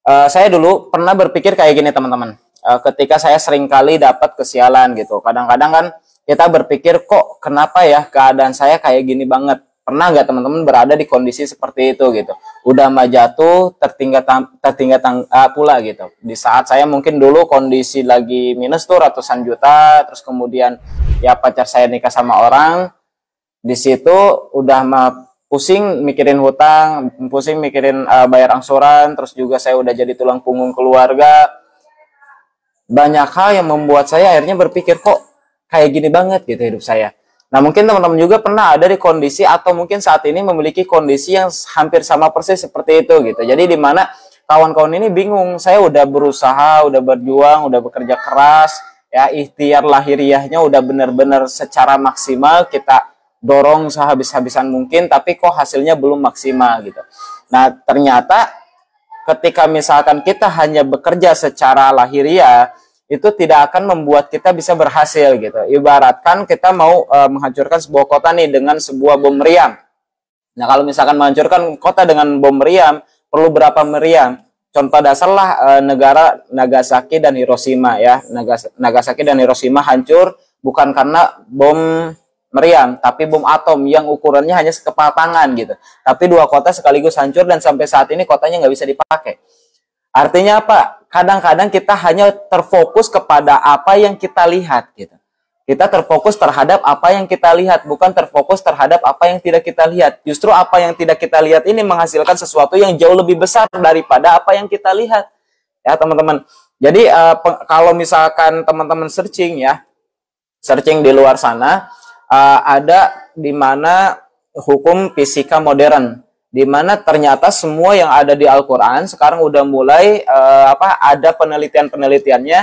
Saya dulu pernah berpikir kayak gini teman-teman. Ketika saya sering kali dapat kesialan gitu. Kadang-kadang kan kita berpikir kok kenapa ya keadaan saya kayak gini banget. Pernah nggak teman-teman berada di kondisi seperti itu gitu. Udah mah jatuh tertinggal pula gitu. Di saat saya mungkin dulu kondisi lagi minus tuh ratusan juta. Terus kemudian ya pacar saya nikah sama orang. Di situ udah mah pusing mikirin hutang, pusing mikirin bayar angsuran, terus juga saya udah jadi tulang punggung keluarga. Banyak hal yang membuat saya akhirnya berpikir kok kayak gini banget gitu hidup saya. Nah mungkin teman-teman juga pernah ada di kondisi atau mungkin saat ini memiliki kondisi yang hampir sama persis seperti itu gitu. Jadi di mana kawan-kawan ini bingung, saya udah berusaha, udah berjuang, udah bekerja keras, ya ikhtiar lahiriahnya udah benar-benar secara maksimal kita dorong sehabis-habisan mungkin, tapi kok hasilnya belum maksimal gitu. Nah ternyata ketika misalkan kita hanya bekerja secara lahiriah, itu tidak akan membuat kita bisa berhasil gitu. Ibaratkan kita mau menghancurkan sebuah kota nih dengan sebuah bom meriam. Nah kalau misalkan menghancurkan kota dengan bom meriam, perlu berapa meriam? Contoh dasar lah negara Nagasaki dan Hiroshima ya. Nagasaki dan Hiroshima hancur bukan karena bom meriam, tapi bom atom yang ukurannya hanya sekepal tangan gitu. Tapi dua kota sekaligus hancur dan sampai saat ini kotanya nggak bisa dipakai. Artinya apa? Kadang-kadang kita hanya terfokus kepada apa yang kita lihat gitu. Kita terfokus terhadap apa yang kita lihat, bukan terfokus terhadap apa yang tidak kita lihat. Justru apa yang tidak kita lihat ini menghasilkan sesuatu yang jauh lebih besar daripada apa yang kita lihat. Ya, teman-teman. Jadi kalau misalkan teman-teman searching ya, searching di luar sana, ada di mana hukum fisika modern, di mana ternyata semua yang ada di Al-Quran sekarang udah mulai ada penelitian-penelitiannya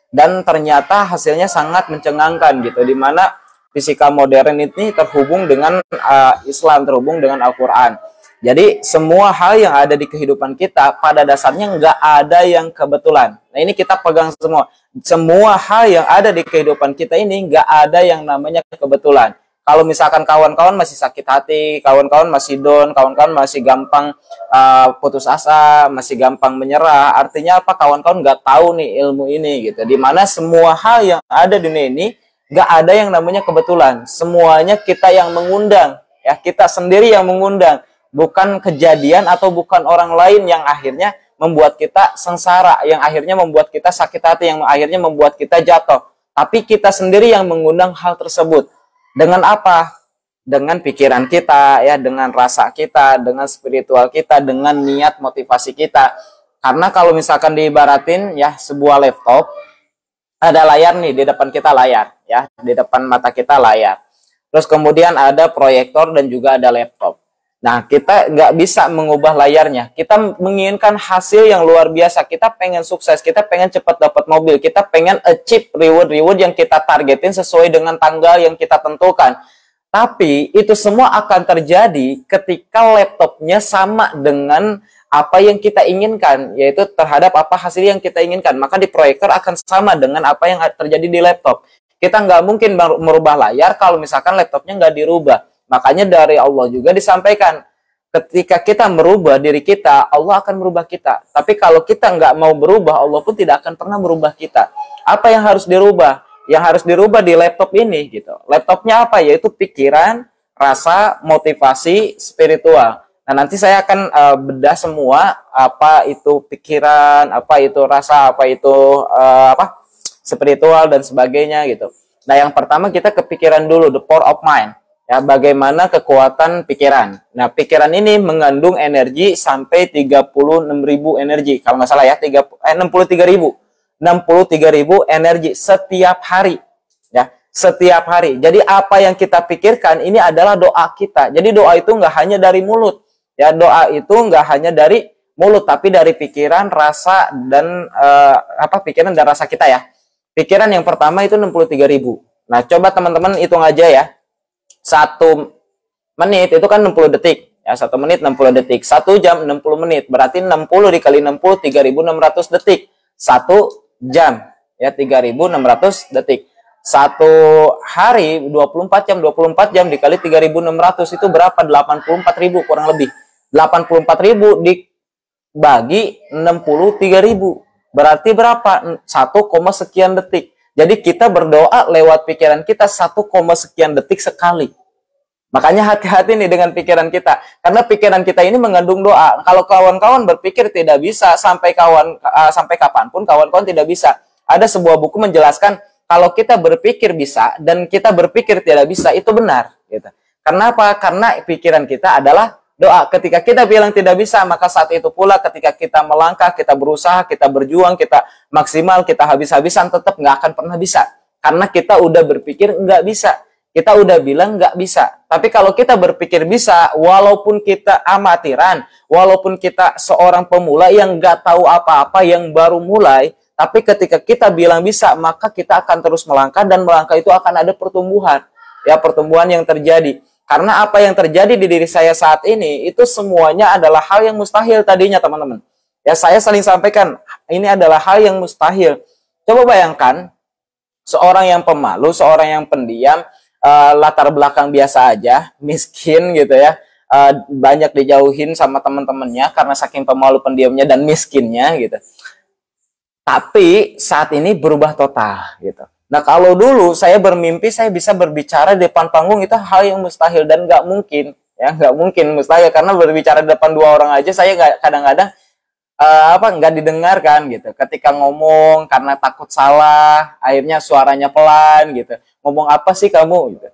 dan ternyata hasilnya sangat mencengangkan gitu, di mana fisika modern ini terhubung dengan Islam, terhubung dengan Al-Quran. Jadi semua hal yang ada di kehidupan kita pada dasarnya nggak ada yang kebetulan. Nah ini kita pegang semua. Semua hal yang ada di kehidupan kita ini nggak ada yang namanya kebetulan. Kalau misalkan kawan-kawan masih sakit hati, kawan-kawan masih down, kawan-kawan masih gampang putus asa, masih gampang menyerah, artinya apa? Kawan-kawan nggak tahu nih ilmu ini gitu. Dimana semua hal yang ada di dunia ini nggak ada yang namanya kebetulan. Semuanya kita yang mengundang, ya kita sendiri yang mengundang, bukan kejadian atau bukan orang lain yang akhirnya membuat kita sengsara, yang akhirnya membuat kita sakit hati, yang akhirnya membuat kita jatuh. Tapi kita sendiri yang mengundang hal tersebut. Dengan apa? Dengan pikiran kita, ya, dengan rasa kita, dengan spiritual kita, dengan niat motivasi kita. Karena kalau misalkan diibaratin ya sebuah laptop, ada layar nih di depan kita, layar, ya, di depan mata kita layar. Terus kemudian ada proyektor dan juga ada laptop. Nah, kita nggak bisa mengubah layarnya. Kita menginginkan hasil yang luar biasa. Kita pengen sukses, kita pengen cepat dapat mobil, kita pengen achieve reward yang kita targetin sesuai dengan tanggal yang kita tentukan. Tapi itu semua akan terjadi ketika laptopnya sama dengan apa yang kita inginkan, yaitu terhadap apa hasil yang kita inginkan. Maka di proyektor akan sama dengan apa yang terjadi di laptop. Kita nggak mungkin merubah layar kalau misalkan laptopnya nggak dirubah. Makanya dari Allah juga disampaikan, ketika kita merubah diri kita, Allah akan merubah kita. Tapi kalau kita nggak mau berubah, Allah pun tidak akan pernah merubah kita. Apa yang harus dirubah? Yang harus dirubah di laptop ini gitu. Laptopnya apa? Yaitu pikiran, rasa, motivasi, spiritual. Nah nanti saya akan bedah semua apa itu pikiran, apa itu rasa, apa itu spiritual dan sebagainya gitu. Nah yang pertama kita kepikiran dulu, the power of mind. Ya, bagaimana kekuatan pikiran. Nah, pikiran ini mengandung energi sampai 36.000 energi. Kalau nggak salah ya, 63.000. 63.000 energi setiap hari. Ya, setiap hari. Jadi apa yang kita pikirkan ini adalah doa kita. Jadi doa itu nggak hanya dari mulut. Ya, doa itu nggak hanya dari mulut, tapi dari pikiran, rasa, dan pikiran dan rasa kita ya. Pikiran yang pertama itu 63.000. Nah, coba teman-teman hitung aja ya. 1 menit itu kan 60 detik ya, 1 menit 60 detik, 1 jam 60 menit, berarti 60 dikali 60 3.600 detik, 1 jam ya 3.600 detik, 1 hari 24 jam dikali 3.600 itu berapa? 84.000 kurang lebih. 84.000 bagi 63.000. Berarti berapa? 1, sekian detik. Jadi kita berdoa lewat pikiran kita 1, sekian detik sekali. Makanya hati-hati nih dengan pikiran kita. Karena pikiran kita ini mengandung doa. Kalau kawan-kawan berpikir tidak bisa, sampai kapanpun kawan-kawan tidak bisa. Ada sebuah buku menjelaskan kalau kita berpikir bisa dan kita berpikir tidak bisa, itu benar. Gitu. Kenapa? Karena pikiran kita adalah doa. Ketika kita bilang tidak bisa, maka saat itu pula ketika kita melangkah, kita berusaha, kita berjuang, kita maksimal, kita habis-habisan, tetap nggak akan pernah bisa. Karena kita udah berpikir nggak bisa. Kita udah bilang nggak bisa. Tapi kalau kita berpikir bisa, walaupun kita amatiran, walaupun kita seorang pemula yang nggak tahu apa-apa, yang baru mulai, tapi ketika kita bilang bisa, maka kita akan terus melangkah, dan melangkah itu akan ada pertumbuhan. Ya, pertumbuhan yang terjadi. Karena apa yang terjadi di diri saya saat ini, itu semuanya adalah hal yang mustahil tadinya, teman-teman. Ya, saya saling sampaikan, ini adalah hal yang mustahil. Coba bayangkan, seorang yang pemalu, seorang yang pendiam, latar belakang biasa aja, miskin gitu ya, banyak dijauhin sama teman-temannya karena saking pemalu, pendiamnya, dan miskinnya gitu. Tapi saat ini berubah total gitu. Nah, kalau dulu saya bermimpi saya bisa berbicara di depan panggung, itu hal yang mustahil dan nggak mungkin, ya nggak mungkin, mustahil, karena berbicara di depan 2 orang aja saya kadang-kadang nggak didengarkan gitu. Ketika ngomong karena takut salah, akhirnya suaranya pelan gitu. Ngomong apa sih kamu gitu.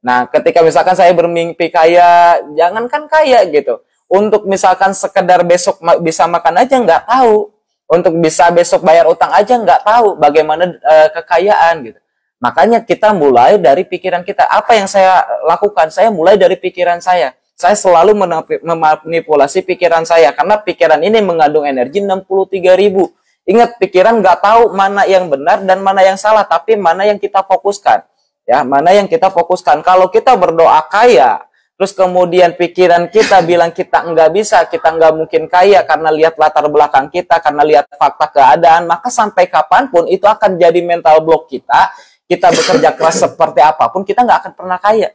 Nah, ketika misalkan saya bermimpi kaya, jangankan kaya gitu, untuk misalkan sekedar besok bisa makan aja nggak tahu. Untuk bisa besok bayar utang aja nggak tahu bagaimana kekayaan gitu. Makanya kita mulai dari pikiran kita. Apa yang saya lakukan? Saya mulai dari pikiran saya. Saya selalu memanipulasi pikiran saya. Karena pikiran ini mengandung energi 63.000. Ingat, pikiran nggak tahu mana yang benar dan mana yang salah. Tapi mana yang kita fokuskan. Ya, mana yang kita fokuskan. Kalau kita berdoa kaya, terus kemudian pikiran kita bilang kita nggak bisa, kita nggak mungkin kaya karena lihat latar belakang kita, karena lihat fakta keadaan, maka sampai kapanpun itu akan jadi mental block kita. Kita bekerja keras seperti apapun, kita nggak akan pernah kaya.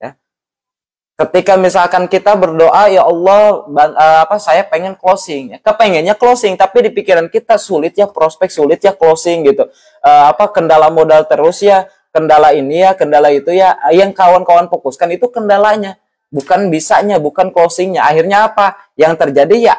Ya. Ketika misalkan kita berdoa, ya Allah, saya pengen closing, ya. Kepengennya closing, tapi di pikiran kita sulit ya prospek, sulit ya closing gitu. Kendala modal terus ya. Kendala ini ya, kendala itu ya, yang kawan-kawan fokuskan itu kendalanya, bukan bisanya, bukan closingnya. Akhirnya apa? Yang terjadi ya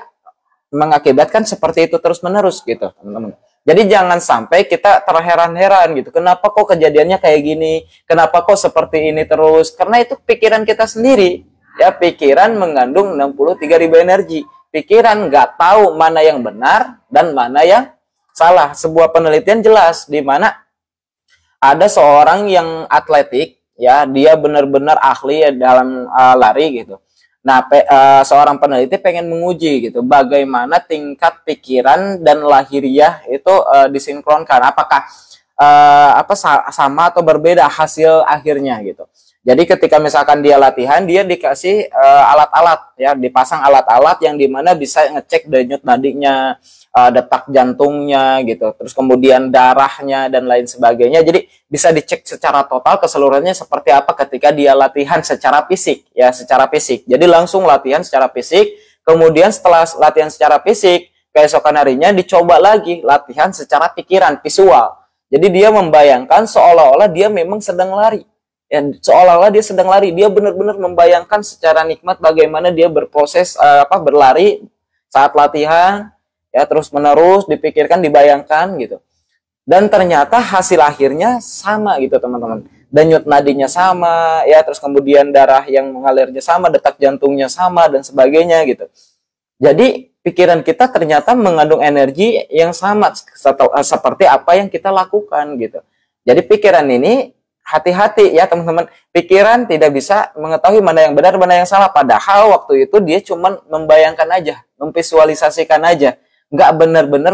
mengakibatkan seperti itu terus-menerus gitu, teman-teman. Jadi jangan sampai kita terheran-heran gitu, kenapa kok kejadiannya kayak gini, kenapa kok seperti ini terus, karena itu pikiran kita sendiri. Ya, pikiran mengandung 63.000 energi. Pikiran nggak tahu mana yang benar dan mana yang salah. Sebuah penelitian jelas di mana ada seorang yang atletik, ya, dia benar-benar ahli ya dalam lari gitu. Nah, seorang peneliti pengen menguji gitu, bagaimana tingkat pikiran dan lahiriah itu disinkronkan, apakah sama atau berbeda hasil akhirnya gitu. Jadi ketika misalkan dia latihan, dia dikasih alat-alat, ya, dipasang alat-alat yang dimana bisa ngecek denyut nadinya, detak jantungnya gitu, terus kemudian darahnya dan lain sebagainya. Jadi bisa dicek secara total keseluruhannya seperti apa ketika dia latihan secara fisik, ya, secara fisik. Jadi langsung latihan secara fisik, kemudian setelah latihan secara fisik, keesokan harinya dicoba lagi latihan secara pikiran, visual. Jadi dia membayangkan seolah-olah dia memang sedang lari. Ya, seolah-olah dia sedang lari, dia benar-benar membayangkan secara nikmat bagaimana dia berproses berlari saat latihan, ya, terus menerus dipikirkan, dibayangkan gitu. Dan ternyata hasil akhirnya sama gitu, teman-teman. Denyut nadinya sama, ya, terus kemudian darah yang mengalirnya sama, detak jantungnya sama dan sebagainya gitu. Jadi pikiran kita ternyata mengandung energi yang sama seperti apa yang kita lakukan gitu. Jadi pikiran ini hati-hati ya, teman-teman. Pikiran tidak bisa mengetahui mana yang benar, mana yang salah. Padahal waktu itu dia cuma membayangkan aja, memvisualisasikan aja. Nggak benar-benar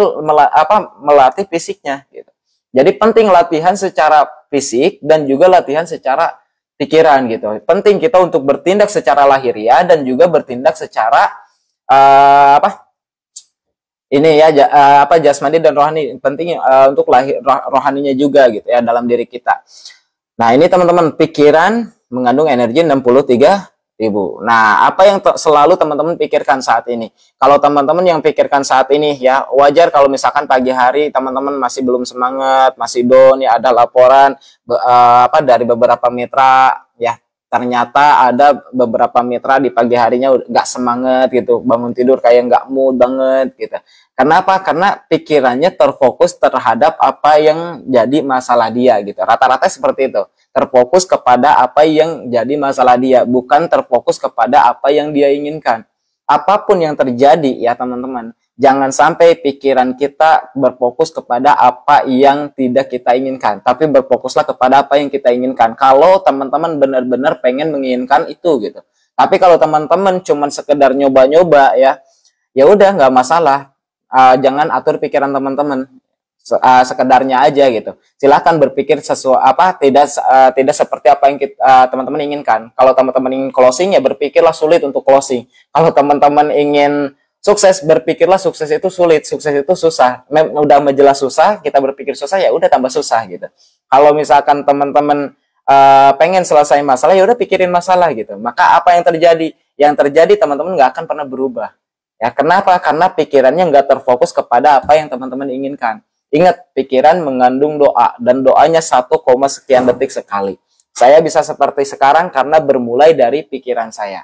melatih fisiknya gitu. Jadi penting latihan secara fisik dan juga latihan secara pikiran gitu. Penting kita untuk bertindak secara lahiriah dan juga bertindak secara jasmani dan rohani. Penting untuk rohaninya juga gitu ya dalam diri kita. Nah, ini teman-teman, pikiran mengandung energi 63.000. Nah, apa yang selalu teman-teman pikirkan saat ini? Kalau teman-teman yang pikirkan saat ini, ya wajar kalau misalkan pagi hari teman-teman masih belum semangat, masih down, ya ada laporan dari beberapa mitra, ya ternyata ada beberapa mitra di pagi harinya nggak semangat gitu, bangun tidur kayak nggak mood banget gitu. Kenapa? Karena pikirannya terfokus terhadap apa yang jadi masalah dia gitu. Rata-rata seperti itu, terfokus kepada apa yang jadi masalah dia, bukan terfokus kepada apa yang dia inginkan. Apapun yang terjadi ya teman-teman, jangan sampai pikiran kita berfokus kepada apa yang tidak kita inginkan, tapi berfokuslah kepada apa yang kita inginkan. Kalau teman-teman benar-benar pengen menginginkan itu gitu. Tapi kalau teman-teman cuman sekedar nyoba-nyoba ya udah nggak masalah. Jangan atur pikiran teman-teman, sekedarnya aja gitu. Silahkan berpikir tidak seperti apa yang teman-teman inginkan. Kalau teman-teman ingin closing, ya berpikirlah sulit untuk closing. Kalau teman-teman ingin sukses, berpikirlah sukses itu sulit, sukses itu susah. Udah menjelas susah, kita berpikir susah, ya udah tambah susah gitu. Kalau misalkan teman-teman pengen selesai masalah, ya udah pikirin masalah gitu. Maka apa yang terjadi? Yang terjadi teman-teman nggak akan pernah berubah. Ya, kenapa? Karena pikirannya nggak terfokus kepada apa yang teman-teman inginkan. Ingat, pikiran mengandung doa, dan doanya 1, sekian detik sekali. Saya bisa seperti sekarang karena bermulai dari pikiran saya.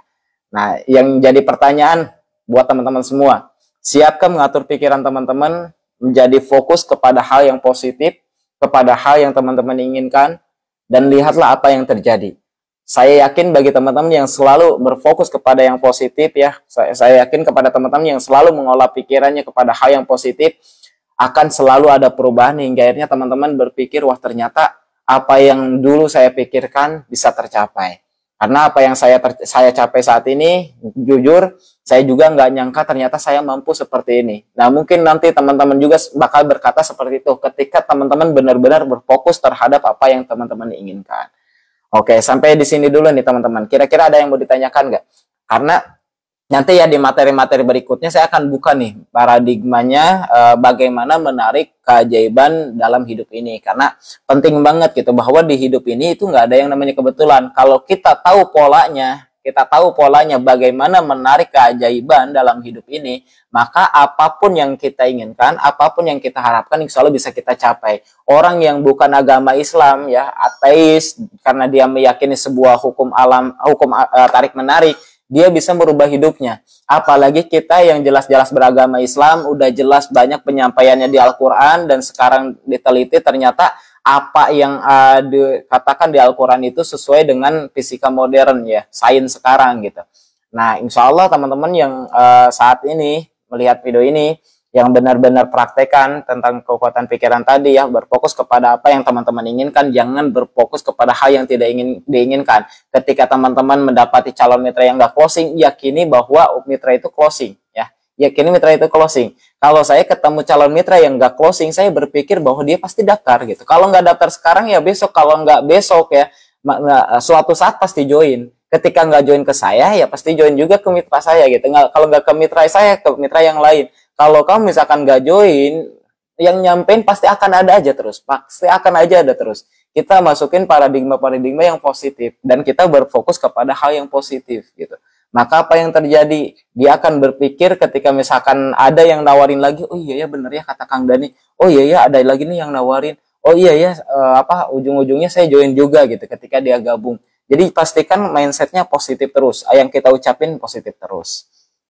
Nah, yang jadi pertanyaan buat teman-teman semua, siapkah mengatur pikiran teman-teman menjadi fokus kepada hal yang positif, kepada hal yang teman-teman inginkan, dan lihatlah apa yang terjadi. Saya yakin bagi teman-teman yang selalu berfokus kepada yang positif, ya, saya yakin kepada teman-teman yang selalu mengolah pikirannya kepada hal yang positif, akan selalu ada perubahan hingga akhirnya teman-teman berpikir, wah ternyata apa yang dulu saya pikirkan bisa tercapai. Karena apa yang saya capai saat ini, jujur, saya juga nggak nyangka ternyata saya mampu seperti ini. Nah, mungkin nanti teman-teman juga bakal berkata seperti itu ketika teman-teman benar-benar berfokus terhadap apa yang teman-teman inginkan. Oke, sampai di sini dulu nih teman-teman. Kira-kira ada yang mau ditanyakan nggak? Karena nanti ya di materi-materi berikutnya saya akan buka nih paradigmanya bagaimana menarik keajaiban dalam hidup ini. Karena penting banget gitu bahwa di hidup ini itu nggak ada yang namanya kebetulan. Kalau kita tahu polanya bagaimana menarik keajaiban dalam hidup ini, maka apapun yang kita inginkan, apapun yang kita harapkan, insya Allah bisa kita capai. Orang yang bukan agama Islam, ya ateis, karena dia meyakini sebuah hukum alam, hukum tarik menarik, dia bisa merubah hidupnya. Apalagi kita yang jelas-jelas beragama Islam, udah jelas banyak penyampaiannya di Al-Quran, dan sekarang diteliti ternyata apa yang dikatakan di Al-Quran itu sesuai dengan fisika modern, ya, sains sekarang gitu. Nah, insya Allah teman-teman yang saat ini melihat video ini, yang benar-benar praktekan tentang kekuatan pikiran tadi, ya, berfokus kepada apa yang teman-teman inginkan, jangan berfokus kepada hal yang tidak diinginkan. Ketika teman-teman mendapati calon mitra yang nggak closing, yakini bahwa mitra itu closing, ya. Yakini mitra itu closing. Kalau saya ketemu calon mitra yang nggak closing, saya berpikir bahwa dia pasti daftar gitu. Kalau nggak daftar sekarang ya besok, kalau nggak besok ya suatu saat pasti join. Ketika nggak join ke saya, ya pasti join juga ke mitra saya gitu. Kalau nggak ke mitra saya, ke mitra yang lain. Kalau kamu misalkan nggak join, yang nyampein pasti akan ada aja terus. Pasti akan aja ada terus. Kita masukin paradigma-paradigma yang positif. Dan kita berfokus kepada hal yang positif gitu. Maka apa yang terjadi? Dia akan berpikir ketika misalkan ada yang nawarin lagi, oh iya ya bener ya kata Kang Dani. Oh iya ya ada lagi nih yang nawarin. Oh iya ya ujung-ujungnya saya join juga gitu ketika dia gabung. Jadi pastikan mindsetnya positif terus. Yang kita ucapin positif terus.